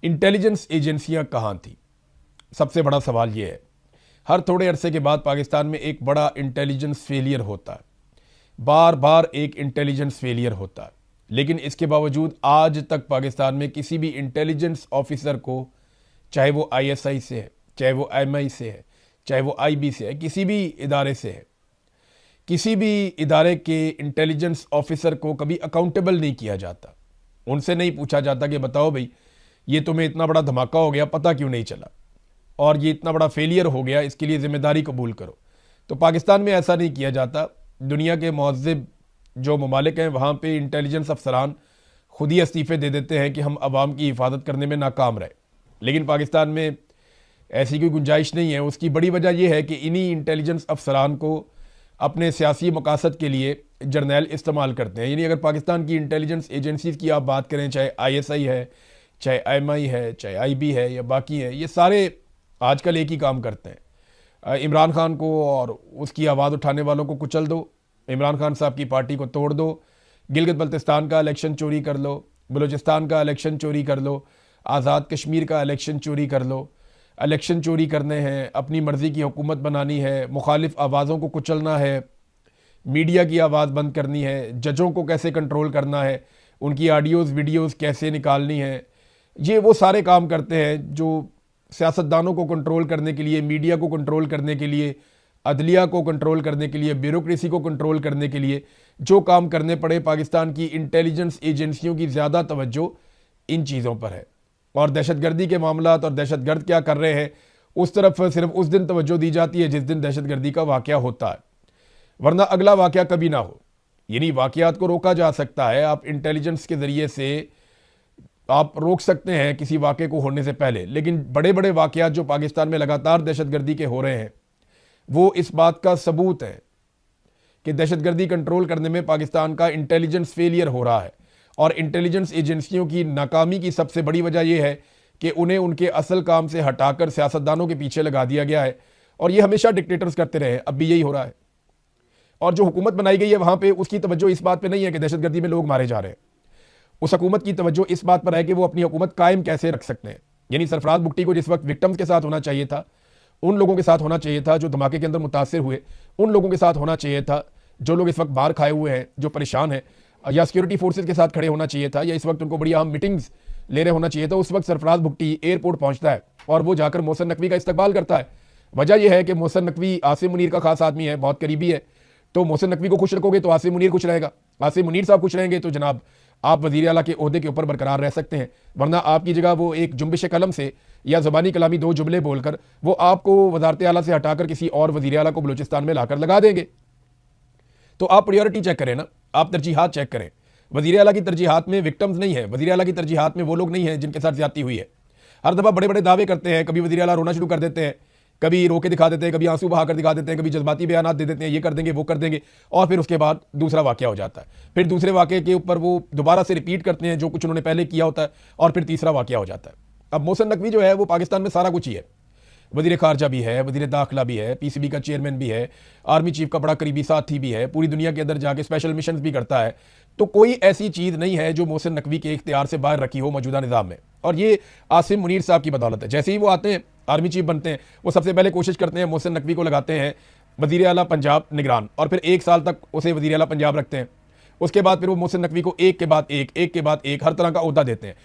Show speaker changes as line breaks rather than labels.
Intelligence एजेंसियां कहाँ थी? सबसे बड़ा सवाल यह है। हर थोड़े अरसे के बाद पाकिस्तान में एक बड़ा इंटेलिजेंस फेलियर होता है, बार बार एक इंटेलिजेंस फेलियर होता है, लेकिन इसके बावजूद आज तक पाकिस्तान में किसी भी इंटेलिजेंस ऑफिसर को, चाहे वो आईएसआई से है, चाहे वो एमआई से है, चाहे वो आईबी से है, किसी भी इदारे से है, किसी भी इदारे के इंटेलिजेंस ऑफिसर को कभी अकाउंटेबल नहीं किया जाता। उनसे नहीं पूछा जाता कि बताओ भाई, ये तुम्हें इतना बड़ा धमाका हो गया, पता क्यों नहीं चला, और ये इतना बड़ा फेलियर हो गया, इसके लिए जिम्मेदारी कबूल करो। तो पाकिस्तान में ऐसा नहीं किया जाता। दुनिया के मुअज़्ज़िब जो ममालिक हैं, वहाँ पे इंटेलिजेंस अफसरान खुद ही इस्तीफ़े दे देते हैं कि हम आवाम की हिफाजत करने में नाकाम रहे। लेकिन पाकिस्तान में ऐसी कोई गुंजाइश नहीं है। उसकी बड़ी वजह यह है कि इन्हीं इंटेलिजेंस अफसरान को अपने सियासी मकासद के लिए जर्नैल इस्तेमाल करते हैं। यानी अगर पाकिस्तान की इंटेलिजेंस एजेंसीज़ की आप बात करें, चाहे आईएसआई है, चाहे एमआई है, चाहे आईबी है या बाकी है, ये सारे आजकल एक ही काम करते हैं। इमरान खान को और उसकी आवाज़ उठाने वालों को कुचल दो, इमरान खान साहब की पार्टी को तोड़ दो, गिलगित बल्तिस्तान का इलेक्शन चोरी कर लो, बलूचिस्तान का इलेक्शन चोरी कर लो, आज़ाद कश्मीर का इलेक्शन चोरी कर लो। इलेक्शन चोरी करने हैं, अपनी मर्ज़ी की हुकूमत बनानी है, मुखालिफ आवाज़ों को कुचलना है, मीडिया की आवाज़ बंद करनी है, जजों को कैसे कंट्रोल करना है, उनकी ऑडियोज़ वीडियोज़ कैसे निकालनी है। ये वो सारे काम करते हैं जो सियासतदानों को कंट्रोल करने के लिए, मीडिया को कंट्रोल करने के लिए, अदलिया को कंट्रोल करने के लिए, ब्यूरोक्रेसी को कंट्रोल करने के लिए जो काम करने पड़े, पाकिस्तान की इंटेलिजेंस एजेंसियों की ज़्यादा तवज्जो इन चीज़ों पर है। और दहशतगर्दी के मामलात और दहशतगर्द क्या कर रहे हैं, उस तरफ सिर्फ उस दिन तवज्जो दी जाती है जिस दिन दहशतगर्दी का वाक़या होता है, वरना अगला वाक़या कभी ना हो। यानी वाक़यात को रोका जा सकता है, आप इंटेलिजेंस के ज़रिए से आप रोक सकते हैं किसी वाक़े को होने से पहले। लेकिन बड़े बड़े वाक़यात जो पाकिस्तान में लगातार दहशतगर्दी के हो रहे हैं, वो इस बात का सबूत है कि दहशतगर्दी कंट्रोल करने में पाकिस्तान का इंटेलिजेंस फेलियर हो रहा है। और इंटेलिजेंस एजेंसियों की नाकामी की सबसे बड़ी वजह यह है कि उन्हें उनके असल काम से हटाकर सियासतदानों के पीछे लगा दिया गया है। और ये हमेशा डिक्टेटर्स करते रहे, अब भी यही हो रहा है। और जो हुकूमत बनाई गई है वहाँ पे उसकी तवज्जो इस बात पे नहीं है कि दहशतगर्दी में लोग मारे जा रहे हैं। उस हुकूमत की तवज्जो इस बात पर है कि वो अपनी हुकूमत कायम कैसे रख सकते हैं। यानी सरफराज भुट्टी को जिस वक्त विक्टिम्स के साथ होना चाहिए था, उन लोगों के साथ होना चाहिए था जो धमाके के अंदर मुतासिर हुए, उन लोगों के साथ होना चाहिए था जो लोग इस वक्त बाहर खाए हुए हैं, जो परेशान हैं, या सिक्योरिटी फोर्सेज के साथ खड़े होना चाहिए था, या इस वक्त उनको बड़ी अहम मीटिंग्स ले रहे होना चाहिए था। उस वक्त सरफराज भुट्टी एयरपोर्ट पहुंचता है और वो जाकर मोहसिन नकवी का इस्तकबाल करता है। वजह यह है कि मोहसिन नकवी आसिम मुनीर का खास आदमी है, बहुत करीबी है। तो मोहसिन नकवी को खुश रखोगे तो आसिम मुनीर खुश रहेगा, आसिम मुनीर साहब खुश रहेंगे तो जनाब आप वज़ीर आला के ओहदे के ऊपर बरकरार रह सकते हैं। वरना आपकी जगह वो एक जुम्बिश कलम से या ज़बानी कलामी दो जुमले बोलकर वो आपको वज़ारत आला से हटाकर किसी और वज़ीर आला को बलूचिस्तान में लाकर लगा देंगे। तो आप प्रायोरिटी चेक करें ना, आप तरजीहात चेक करें। वज़ीर आला की तरजीहात में विक्टिम्स नहीं है, वज़ीर आला की तरजीहात में वो लोग नहीं हैं जिनके साथ ज़्यादती हुई है। हर दफ़ा बड़े बड़े दावे करते हैं, कभी वज़ीर आला रोना शुरू कर देते हैं, कभी रो के दिखा देते हैं, कभी आंसू बहाकर दिखा देते हैं, कभी जज्बाती बयानात दे देते हैं, ये कर देंगे वो कर देंगे, और फिर उसके बाद दूसरा वाक़या हो जाता है। फिर दूसरे वाक़े के ऊपर वो दोबारा से रिपीट करते हैं जो कुछ उन्होंने पहले किया होता है, और फिर तीसरा वाक़या हो जाता है। अब मोहसिन नकवी जो है वो पाकिस्तान में सारा कुछ ही है, वज़ीर ख़ारजा भी है, वज़ीर दाखिला भी है, पीसीबी का चेयरमैन भी है, आर्मी चीफ का बड़ा करीबी साथी भी है, पूरी दुनिया के अंदर जाके स्पेशल मिशन भी करता है। तो कोई ऐसी चीज़ नहीं है जो मोहसिन नकवी के इख्तियार से बाहर रखी हो मौजूदा निज़ाम में। और ये आसिम मुनीर साहब की बदौलत है। जैसे ही वो आते हैं, आर्मी चीफ बनते हैं, वो सबसे पहले कोशिश करते हैं मोहसिन नकवी को लगाते हैं वज़ीर आला पंजाब निगरान, और फिर 1 साल तक उसे वज़ीर आला पंजाब रखते हैं। उसके बाद फिर वो मोहसिन नकवी को एक के बाद एक हर तरह का ओहदा देते हैं।